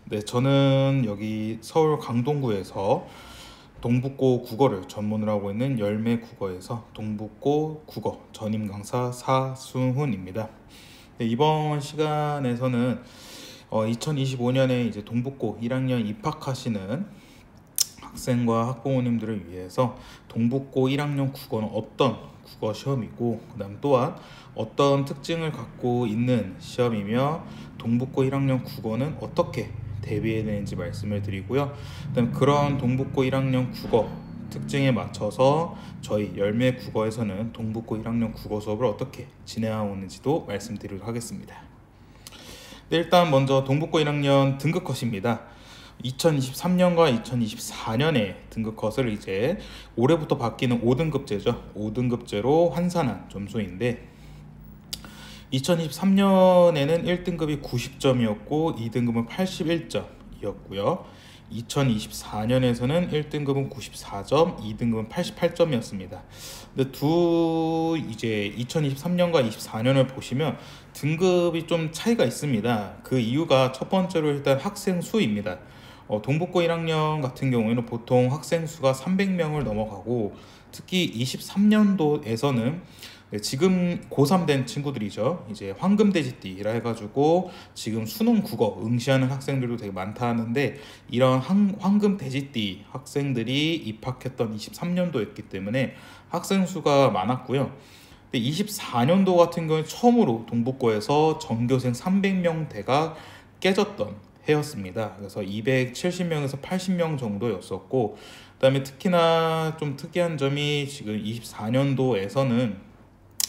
네, 저는 여기 서울 강동구에서 동북고 국어를 전문으로 하고 있는 열매 국어에서 동북고 국어 전임 강사 사순훈입니다. 네, 이번 시간에서는 2025년에 이제 동북고 1학년 입학하시는 학생과 학부모님들을 위해서 동북고 1학년 국어는 어떤 국어 시험이고, 그다음 또한 어떤 특징을 갖고 있는 시험이며 동북고 1학년 국어는 어떻게 대비해야 되는지 말씀을 드리고요. 그다음 그런 동북고 1학년 국어 특징에 맞춰서 저희 열매 국어에서는 동북고 1학년 국어 수업을 어떻게 진행하고 있는지도 말씀드리도록 하겠습니다. 네, 일단 먼저 동북고 1학년 등급 컷입니다. 2023년과 2024년에 등급 컷을 이제 올해부터 바뀌는 5등급제죠. 5등급제로 환산한 점수인데, 2023년에는 1등급이 90점이었고 2등급은 81점이었고요. 2024년에서는 1등급은 94점, 2등급은 88점이었습니다. 근데 이제 2023년과 24년을 보시면 등급이 좀 차이가 있습니다. 그 이유가 첫 번째로 일단 학생 수입니다. 동북고 1학년 같은 경우에는 보통 학생 수가 300명을 넘어가고, 특히 23년도에서는 지금 고3 된 친구들이죠. 이제 황금돼지띠라 해가지고 지금 수능 국어 응시하는 학생들도 되게 많다 하는데, 이런 황금돼지띠 학생들이 입학했던 23년도였기 때문에 학생 수가 많았고요. 근데 24년도 같은 경우에 처음으로 동북고에서 전교생 300명대가 깨졌던 해였습니다. 그래서 270명에서 80명 정도였었고, 그다음에 특히나 좀 특이한 점이 지금 24년도에서는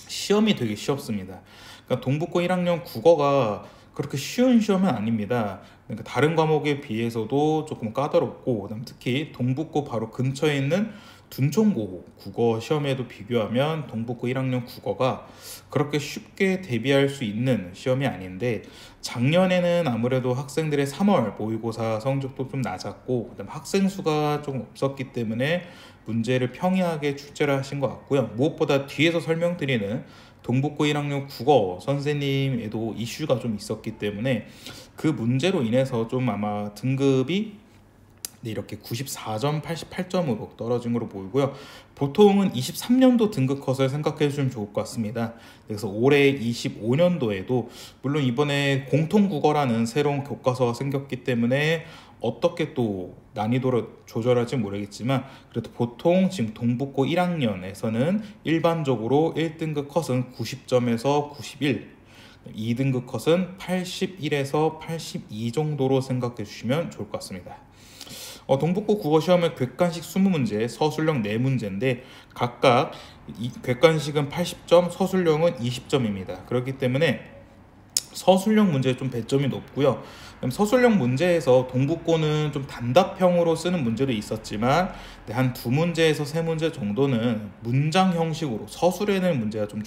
시험이 되게 쉬웠습니다. 그러니까 동북고 1학년 국어가 그렇게 쉬운 시험은 아닙니다. 그러니까 다른 과목에 비해서도 조금 까다롭고, 그다음 특히 동북고 바로 근처에 있는 둔촌고 국어 시험에도 비교하면 동북고 1학년 국어가 그렇게 쉽게 대비할 수 있는 시험이 아닌데, 작년에는 아무래도 학생들의 3월 모의고사 성적도 좀 낮았고, 그다음 학생 수가 좀 없었기 때문에 문제를 평이하게 출제를 하신 것 같고요. 무엇보다 뒤에서 설명드리는 동북고 1학년 국어 선생님에도 이슈가 좀 있었기 때문에 그 문제로 인해서 좀 아마 등급이 이렇게 94점, 88점으로 떨어진 걸로 보이고요. 보통은 23년도 등급 컷을 생각해 주시면 좋을 것 같습니다. 그래서 올해 25년도에도 물론 이번에 공통국어라는 새로운 교과서가 생겼기 때문에 어떻게 또 난이도를 조절할지 모르겠지만, 그래도 보통 지금 동북고 1학년에서는 일반적으로 1등급 컷은 90점에서 91, 2등급 컷은 81에서 82 정도로 생각해 주시면 좋을 것 같습니다. 동북고 국어 시험의 객관식 20문제, 서술형 4문제인데 각각 객관식은 80점, 서술형은 20점입니다. 그렇기 때문에 서술형 문제에 좀 배점이 높고요. 그럼 서술형 문제에서 동북고는 좀 단답형으로 쓰는 문제도 있었지만, 한 2문제에서 3문제 정도는 문장 형식으로 서술해낼 문제가 좀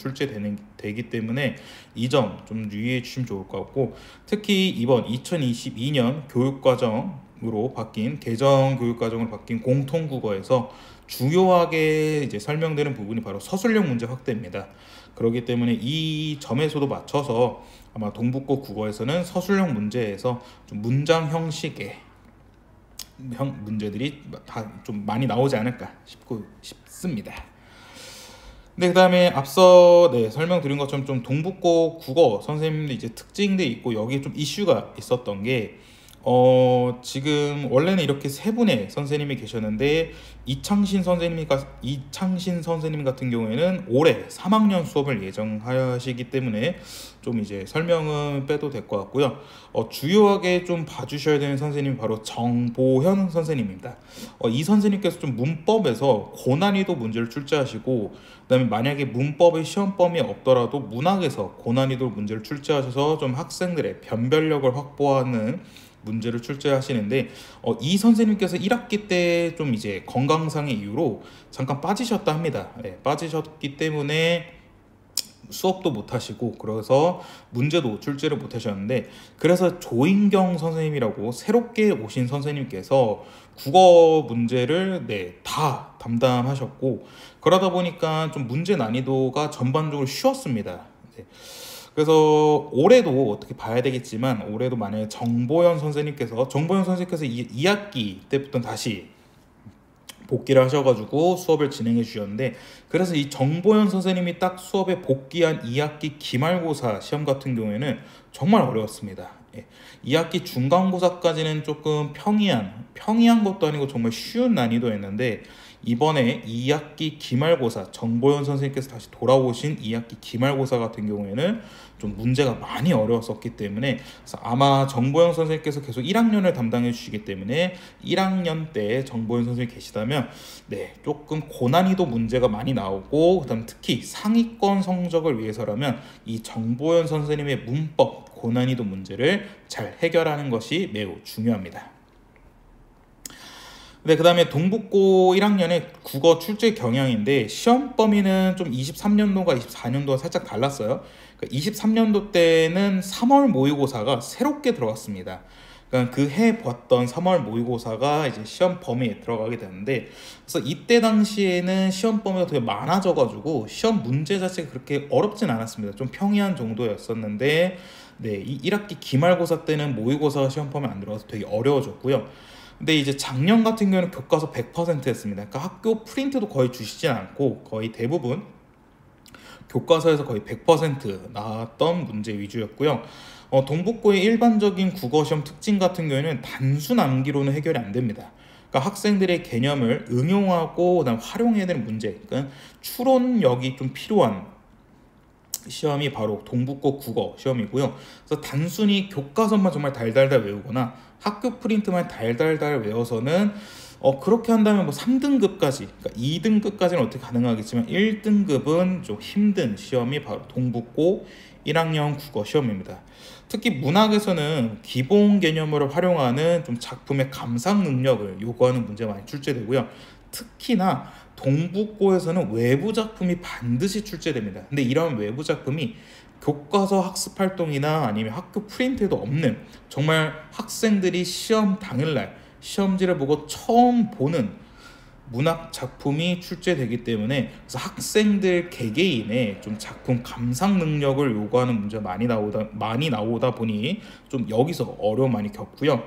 되기 때문에 이 점 좀 유의해 주시면 좋을 것 같고, 특히 이번 2022년 교육과정으로 바뀐 개정 교육과정으로 바뀐 공통국어에서 중요하게 이제 설명되는 부분이 바로 서술형 문제 확대입니다. 그렇기 때문에 이 점에서도 맞춰서 아마 동북고 국어에서는 서술형 문제에서 좀 문장 형식의 문제들이 좀 많이 나오지 않을까 싶습니다. 네, 그다음에 앞서 설명드린 것처럼 좀 동북고 국어 선생님들 이제 특징도 있고, 여기에 좀 이슈가 있었던 게 지금 원래는 이렇게 세 분의 선생님이 계셨는데, 이창신 선생님 같은 경우에는 올해 3학년 수업을 예정하시기 때문에 좀 이제 설명은 빼도 될 것 같고요. 주요하게 좀 봐주셔야 되는 선생님이 바로 정보현 선생님입니다. 이 선생님께서 좀 문법에서 고난이도 문제를 출제하시고, 그다음에 만약에 문법의 시험범위 없더라도 문학에서 고난이도 문제를 출제하셔서 좀 학생들의 변별력을 확보하는 문제를 출제하시는데, 이 선생님께서 1학기 때 좀 이제 건강상의 이유로 잠깐 빠지셨다 합니다. 빠지셨기 때문에 수업도 못 하시고, 그래서 문제도 출제를 못 하셨는데, 그래서 조인경 선생님이라고 새롭게 오신 선생님께서 국어 문제를 다 담당하셨고, 그러다 보니까 좀 문제 난이도가 전반적으로 쉬웠습니다. 그래서 올해도 어떻게 봐야 되겠지만 올해도 만약에 정보현 선생님께서 2학기 때부터 다시 복귀를 하셔가지고 수업을 진행해 주셨는데, 그래서 이 정보현 선생님이 딱 수업에 복귀한 2학기 기말고사 시험 같은 경우에는 정말 어려웠습니다. 2학기 중간고사까지는 조금 평이한 것도 아니고 정말 쉬운 난이도였는데, 이번에 2학기 기말고사, 정보현 선생님께서 다시 돌아오신 2학기 기말고사 같은 경우에는 좀 문제가 많이 어려웠었기 때문에, 그래서 아마 정보현 선생님께서 계속 1학년을 담당해 주시기 때문에 1학년 때 정보현 선생님이 계시다면 조금 고난이도 문제가 많이 나오고, 그다음 특히 상위권 성적을 위해서라면 이 정보현 선생님의 문법 고난이도 문제를 잘 해결하는 것이 매우 중요합니다. 그 다음에 동북고 1학년의 국어 출제 경향인데, 시험 범위는 좀 23년도가 24년도가 살짝 달랐어요. 그러니까 23년도 때는 3월 모의고사가 새롭게 들어갔습니다. 그러니까 그 해 봤던 3월 모의고사가 이제 시험 범위에 들어가게 되는데, 그래서 이때 당시에는 시험 범위가 되게 많아져가지고 시험 문제 자체가 그렇게 어렵진 않았습니다. 좀 평이한 정도였었는데, 이 1학기 기말고사 때는 모의고사가 시험 범위에 안 들어가서 되게 어려워졌고요. 근데 이제 작년 같은 경우는 교과서 100%였습니다. 그러니까 학교 프린트도 거의 주시진 않고 거의 대부분 교과서에서 거의 100% 나왔던 문제 위주였고요. 동북고의 일반적인 국어시험 특징 같은 경우에는 단순 암기로는 해결이 안 됩니다. 그러니까 학생들의 개념을 응용하고 그다음 활용해야 되는 문제, 그러니까 추론력이 좀 필요한 시험이 바로 동북고 국어 시험이고요. 그래서 단순히 교과서만 정말 달달달 외우거나 학교 프린트만 달달달 외워서는 그렇게 한다면 뭐 3등급까지, 그러니까 2등급까지는 어떻게 가능하겠지만 1등급은 좀 힘든 시험이 바로 동북고 1학년 국어 시험입니다. 특히 문학에서는 기본 개념으로 활용하는 좀 작품의 감상 능력을 요구하는 문제가 많이 출제되고요. 특히나 동북고에서는 외부 작품이 반드시 출제됩니다. 근데 이런 외부 작품이 교과서 학습 활동이나 아니면 학교 프린트에도 없는, 정말 학생들이 시험 당일날 시험지를 보고 처음 보는 문학 작품이 출제되기 때문에, 그래서 학생들 개개인의 좀 작품 감상 능력을 요구하는 문제가 많이 나오다 보니 좀 여기서 어려움 많이 겪고요.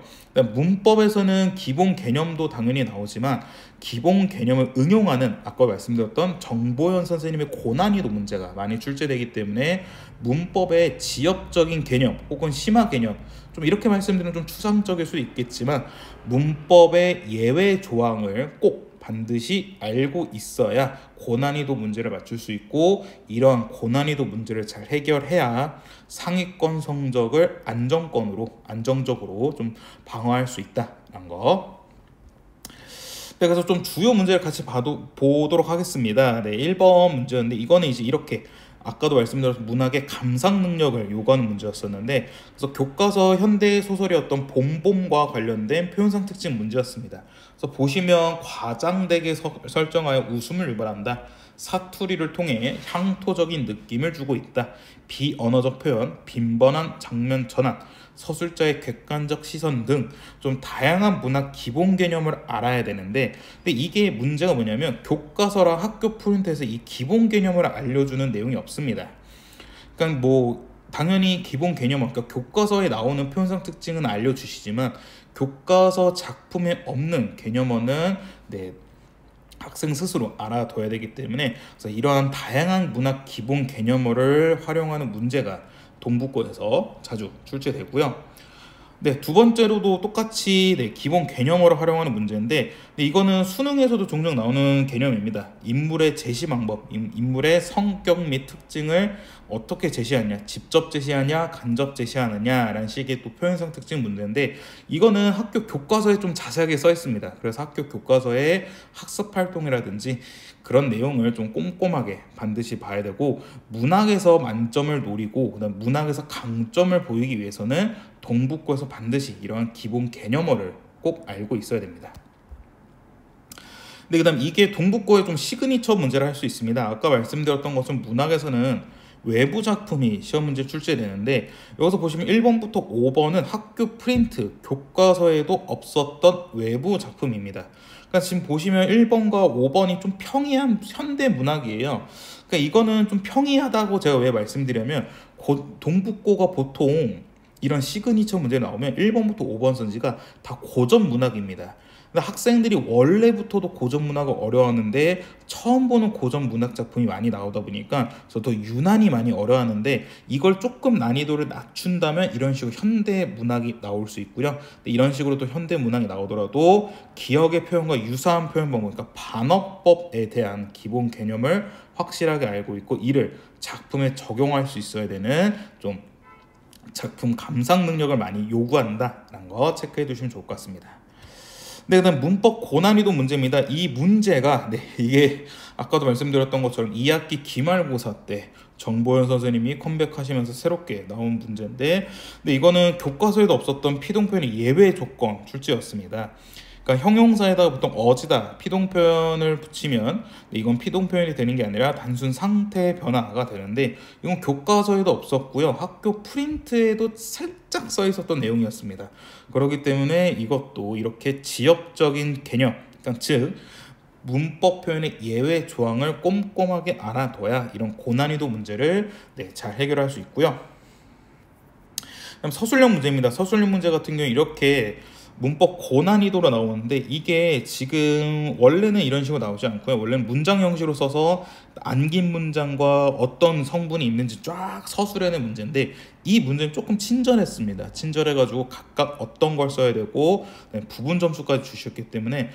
문법에서는 기본 개념도 당연히 나오지만 기본 개념을 응용하는 아까 말씀드렸던 정보현 선생님의 고난이도 문제가 많이 출제되기 때문에 문법의 지역적인 개념 혹은 심화 개념, 좀 이렇게 말씀드리면 좀 추상적일 수 있겠지만 문법의 예외 조항을 꼭 반드시 알고 있어야 고난이도 문제를 맞출 수 있고, 이러한 고난이도 문제를 잘 해결해야 상위권 성적을 안정적으로 좀 방어할 수 있다는 거. 그래서 좀 주요 문제를 같이 보도록 하겠습니다. 1번 문제였는데, 이거는 이제 이렇게 아까도 말씀드렸던 문학의 감상 능력을 요구하는 문제였었는데, 그래서 교과서 현대 소설이었던 봉봄과 관련된 표현상 특징 문제였습니다. 그래서 보시면 과장되게 설정하여 웃음을 유발한다. 사투리를 통해 향토적인 느낌을 주고 있다. 비언어적 표현, 빈번한 장면 전환, 서술자의 객관적 시선 등 좀 다양한 문학 기본 개념을 알아야 되는데, 근데 이게 문제가 뭐냐면 교과서랑 학교 프린트에서 이 기본 개념을 알려주는 내용이 없습니다. 그러니까 뭐 당연히 기본 개념, 그러니까 교과서에 나오는 표현상 특징은 알려주시지만 교과서 작품에 없는 개념어는 학생 스스로 알아둬야 되기 때문에, 그래서 이러한 다양한 문학 기본 개념어를 활용하는 문제가 동북고에서 자주 출제되고요. 두 번째로도 똑같이 기본 개념어를 활용하는 문제인데, 이거는 수능에서도 종종 나오는 개념입니다. 인물의 제시 방법, 인물의 성격 및 특징을 어떻게 제시하냐, 직접 제시하냐, 간접 제시하느냐라는 식의 또 표현상 특징 문제인데, 이거는 학교 교과서에 좀 자세하게 써 있습니다. 그래서 학교 교과서의 학습 활동이라든지 그런 내용을 좀 꼼꼼하게 반드시 봐야 되고, 문학에서 만점을 노리고 그다음 문학에서 강점을 보이기 위해서는 동북고에서 반드시 이러한 기본 개념어를 꼭 알고 있어야 됩니다. 그다음 이게 동북고의 좀 시그니처 문제를 할 수 있습니다. 아까 말씀드렸던 것처럼 문학에서는 외부 작품이 시험 문제 출제되는데, 여기서 보시면 1번부터 5번은 학교 프린트 교과서에도 없었던 외부 작품입니다. 그러니까 지금 보시면 1번과 5번이 좀 평이한 현대 문학이에요. 그러니까 이거는 좀 평이하다고 제가 왜 말씀드리냐면, 동북고가 보통 이런 시그니처 문제 나오면 1번부터 5번 선지가 다 고전 문학입니다. 근데 학생들이 원래부터도 고전 문학을 어려워하는데 처음 보는 고전 문학 작품이 많이 나오다 보니까 그래서 더 유난히 많이 어려워하는데, 이걸 조금 난이도를 낮춘다면 이런 식으로 현대 문학이 나올 수 있고요. 근데 이런 식으로 또 현대 문학이 나오더라도 기억의 표현과 유사한 표현 방법, 그러니까 반어법에 대한 기본 개념을 확실하게 알고 있고 이를 작품에 적용할 수 있어야 되는 좀 작품 감상 능력을 많이 요구한다라는 거 체크해 두시면 좋을 것 같습니다. 네, 그다음 문법 고난이도 문제입니다. 이 문제가 이게 아까도 말씀드렸던 것처럼 2학기 기말고사 때 정보현 선생님이 컴백하시면서 새롭게 나온 문제인데, 근데 이거는 교과서에도 없었던 피동표현의 예외 조건 출제였습니다. 그러니까 형용사에다가 보통 어지다 피동표현을 붙이면 이건 피동표현이 되는 게 아니라 단순 상태 변화가 되는데, 이건 교과서에도 없었고요. 학교 프린트에도 살짝 써 있었던 내용이었습니다. 그렇기 때문에 이것도 이렇게 지역적인 개념, 그러니까 즉 문법 표현의 예외 조항을 꼼꼼하게 알아둬야 이런 고난이도 문제를 잘 해결할 수 있고요. 그다음 서술형 문제입니다. 서술형 문제 같은 경우 이렇게 문법 고난이도로 나오는데, 이게 지금 원래는 이런 식으로 나오지 않고요. 원래는 문장 형식으로 써서 안긴 문장과 어떤 성분이 있는지 쫙 서술해낸 문제인데, 이 문제는 조금 친절했습니다. 친절해가지고 각각 어떤 걸 써야 되고 부분 점수까지 주셨기 때문에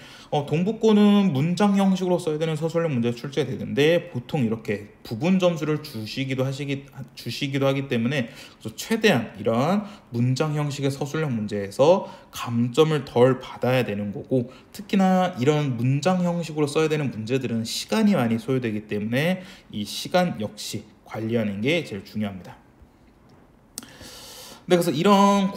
동북고는 문장 형식으로 써야 되는 서술형 문제가 출제되는데 보통 이렇게 부분 점수를 주시기도 하기 때문에 그래서 최대한 이러한 문장 형식의 서술형 문제에서 감점을 덜 받아야 되는 거고, 특히나 이런 문장 형식으로 써야 되는 문제들은 시간이 많이 소요되기 때문에 이 시간 역시 관리하는 게 제일 중요합니다. 네, 그래서 이런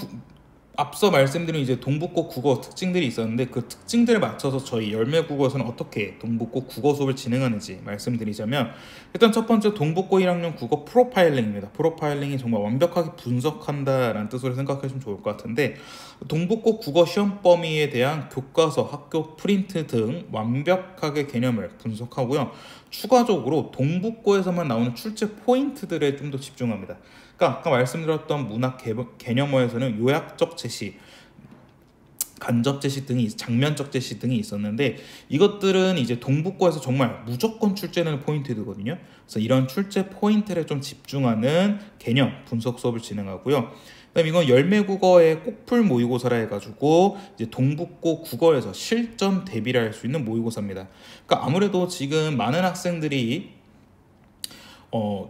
앞서 말씀드린 이제 동북고 국어 특징들이 있었는데, 그 특징들에 맞춰서 저희 열매국어에서는 어떻게 동북고 국어 수업을 진행하는지 말씀드리자면, 일단 첫 번째 동북고 1학년 국어 프로파일링입니다. 프로파일링이 정말 완벽하게 분석한다라는 뜻으로 생각하시면 좋을 것 같은데, 동북고 국어 시험 범위에 대한 교과서, 학교 프린트 등 완벽하게 개념을 분석하고요. 추가적으로 동북고에서만 나오는 출제 포인트들에 좀 더 집중합니다. 그러니까 아까 말씀드렸던 문학 개념어에서는 요약적 제시, 간접 제시 등이, 장면적 제시 등이 있었는데, 이것들은 이제 동북고에서 정말 무조건 출제되는 포인트들거든요. 그래서 이런 출제 포인트를 좀 집중하는 개념 분석 수업을 진행하고요. 그다음 이건 열매국어의 꼭풀 모의고사라 해가지고 이제 동북고 국어에서 실전 대비를 할 수 있는 모의고사입니다. 그러니까 아무래도 지금 많은 학생들이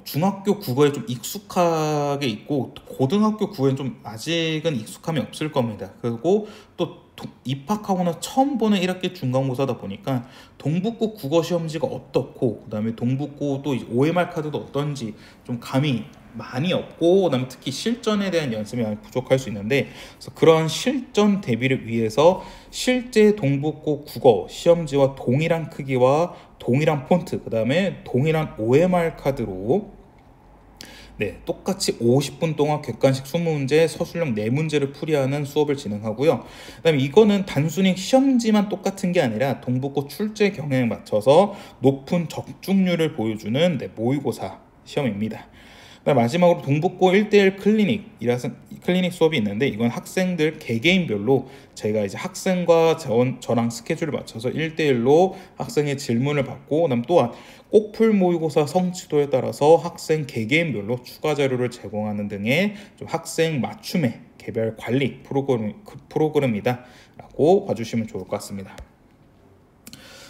중학교 국어에 좀 익숙하게 있고 고등학교 국어에는 좀 아직은 익숙함이 없을 겁니다. 그리고 또 입학하거나 처음 보는 1학기 중간고사다 보니까 동북고 국어 시험지가 어떻고, 그 다음에 동북고 또 OMR 카드도 어떤지 좀 감이 많이 없고, 그다음에 특히 실전에 대한 연습이 많이 부족할 수 있는데, 그래서 그런 실전 대비를 위해서 실제 동북고 국어 시험지와 동일한 크기와 동일한 폰트, 그 다음에 동일한 OMR 카드로 똑같이 50분 동안 객관식 20문제, 서술형 4문제를 풀이하는 수업을 진행하고요. 그다음에 이거는 단순히 시험지만 똑같은 게 아니라 동북고 출제 경향에 맞춰서 높은 적중률을 보여주는 모의고사 시험입니다. 마지막으로 동북고 1:1 클리닉 수업이 있는데, 이건 학생들 개개인별로 제가 이제 학생과 저랑 스케줄을 맞춰서 1:1로 학생의 질문을 받고, 그다음 또한 꼭풀 모의고사 성취도에 따라서 학생 개개인별로 추가 자료를 제공하는 등의 좀 학생 맞춤의 개별 관리 프로그램이다 라고 봐주시면 좋을 것 같습니다.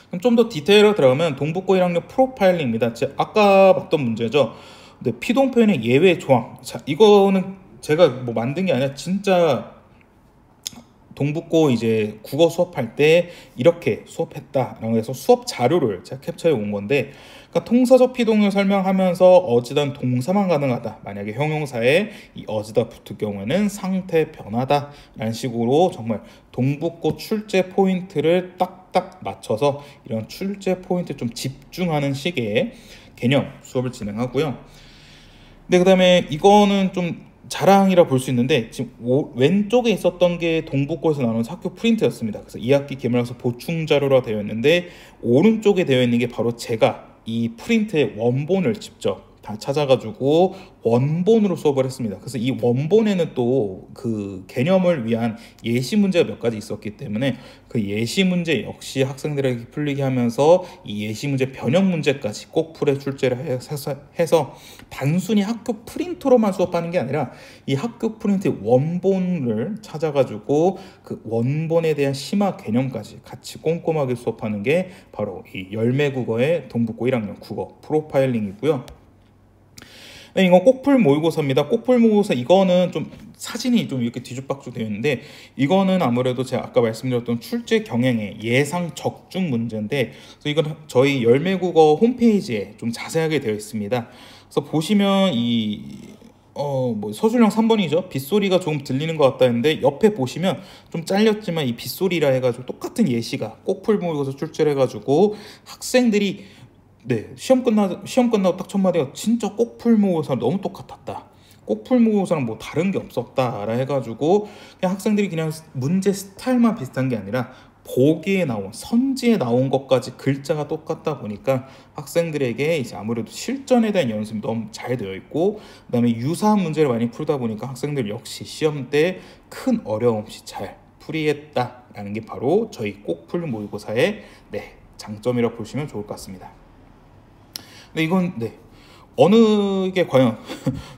그럼 좀 더 디테일로 들어가면 동북고 1학년 프로파일링입니다. 아까 봤던 문제죠. 근데 피동표현의 예외 조항, 자 이거는 제가 뭐 만든 게 아니라 진짜 동북고 이제 국어 수업할 때 이렇게 수업했다라고 해서 수업 자료를 제가 캡처해 온 건데, 그러니까 통사적 피동을 설명하면서 어지단 동사만 가능하다, 만약에 형용사에 이 어지다 붙을 경우에는 상태 변화다라는 식으로 정말 동북고 출제 포인트를 딱딱 맞춰서 이런 출제 포인트 좀 집중하는 식의 개념 수업을 진행하고요. 그 다음에 이거는 좀 자랑이라 볼 수 있는데, 지금 왼쪽에 있었던 게 동북고에서 나오는 학교 프린트였습니다. 그래서 2학기 기말고사 보충 자료로 되어 있는데, 오른쪽에 되어 있는 게 바로 제가 이 프린트의 원본을 직접 다 찾아가지고 원본으로 수업을 했습니다. 그래서 이 원본에는 또 그 개념을 위한 예시 문제가 몇 가지 있었기 때문에 그 예시 문제 역시 학생들에게 풀리게 하면서 이 예시 문제 변형 문제까지 꼭 풀에 출제를 해서 단순히 학교 프린터로만 수업하는 게 아니라 이 학교 프린트 원본을 찾아가지고 그 원본에 대한 심화 개념까지 같이 꼼꼼하게 수업하는 게 바로 이 열매국어의 동북고 1학년 국어 프로파일링이고요. 네, 이건 꼭풀 모의고사입니다. 꼭풀 모의고사 이거는 좀 사진이 좀 이렇게 뒤죽박죽 되어 있는데 이거는 아무래도 제가 아까 말씀드렸던 출제 경향의 예상 적중 문제인데 그래서 이건 저희 열매국어 홈페이지에 좀 자세하게 되어 있습니다. 그래서 보시면 뭐 서술형 3번이죠. 빗소리가 조금 들리는 것 같다 했는데 옆에 보시면 좀 잘렸지만 이 빗소리라 해가지고 똑같은 예시가 꼭풀 모의고사 출제를 해가지고 학생들이 시험 끝나고 딱 첫 마디가 진짜 꼭풀 모의고사 너무 똑같았다. 꼭풀 모의고사랑 뭐 다른 게 없었다라 해가지고 그냥 학생들이 그냥 문제 스타일만 비슷한 게 아니라 보기에 나온 선지에 나온 것까지 글자가 똑같다 보니까 학생들에게 이제 아무래도 실전에 대한 연습이 너무 잘 되어 있고 그다음에 유사한 문제를 많이 풀다 보니까 학생들 역시 시험 때 큰 어려움 없이 잘 풀이했다라는 게 바로 저희 꼭풀 모의고사의 장점이라고 보시면 좋을 것 같습니다. 근데 이건 어느 게 과연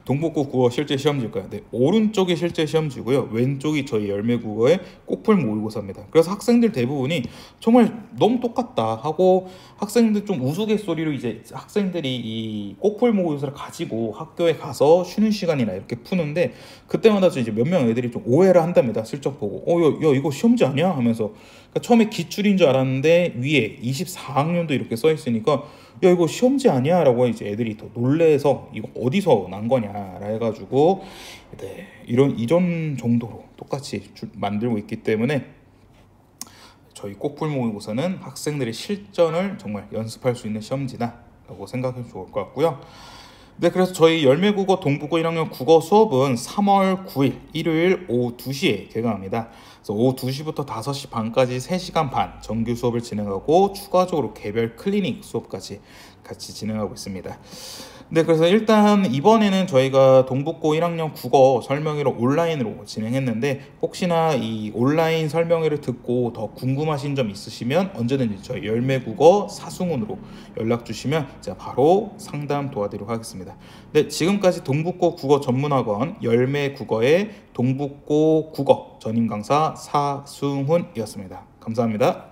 동북고 국어 실제 시험지일까요? 오른쪽이 실제 시험지고요. 왼쪽이 저희 열매국어의 꼭풀 모의고사입니다. 그래서 학생들 대부분이 정말 너무 똑같다 하고 학생들 좀 우스갯소리로 이제 학생들이 이 꼭풀 모의고사를 가지고 학교에 가서 쉬는 시간이나 이렇게 푸는데 그때마다 이제 몇 명 애들이 좀 오해를 한답니다. 슬쩍 보고 야 이거 시험지 아니야? 하면서 그러니까 처음에 기출인 줄 알았는데 위에 24학년도 이렇게 써 있으니까 야 이거 시험지 아니야? 라고 이제 애들이 더 놀래서 이거 어디서 난 거냐 해가지고 이런 정도로 똑같이 만들고 있기 때문에 저희 꼭풀 모의고사는 학생들의 실전을 정말 연습할 수 있는 시험지다 라고 생각하면 좋을 것 같고요. 그래서 저희 열매국어 동북고 1학년 국어 수업은 3월 9일 일요일 오후 2시에 개강합니다. 그래서 오후 2시부터 5시 반까지 3시간 반 정규 수업을 진행하고 추가적으로 개별 클리닉 수업까지 같이 진행하고 있습니다. 그래서 일단 이번에는 저희가 동북고 1학년 국어 설명회를 온라인으로 진행했는데 혹시나 이 온라인 설명회를 듣고 더 궁금하신 점 있으시면 언제든지 저희 열매국어 사승훈으로 연락 주시면 제가 바로 상담 도와드리도록 하겠습니다. 지금까지 동북고 국어 전문학원 열매국어의 동북고 국어 전임 강사 사승훈이었습니다. 감사합니다.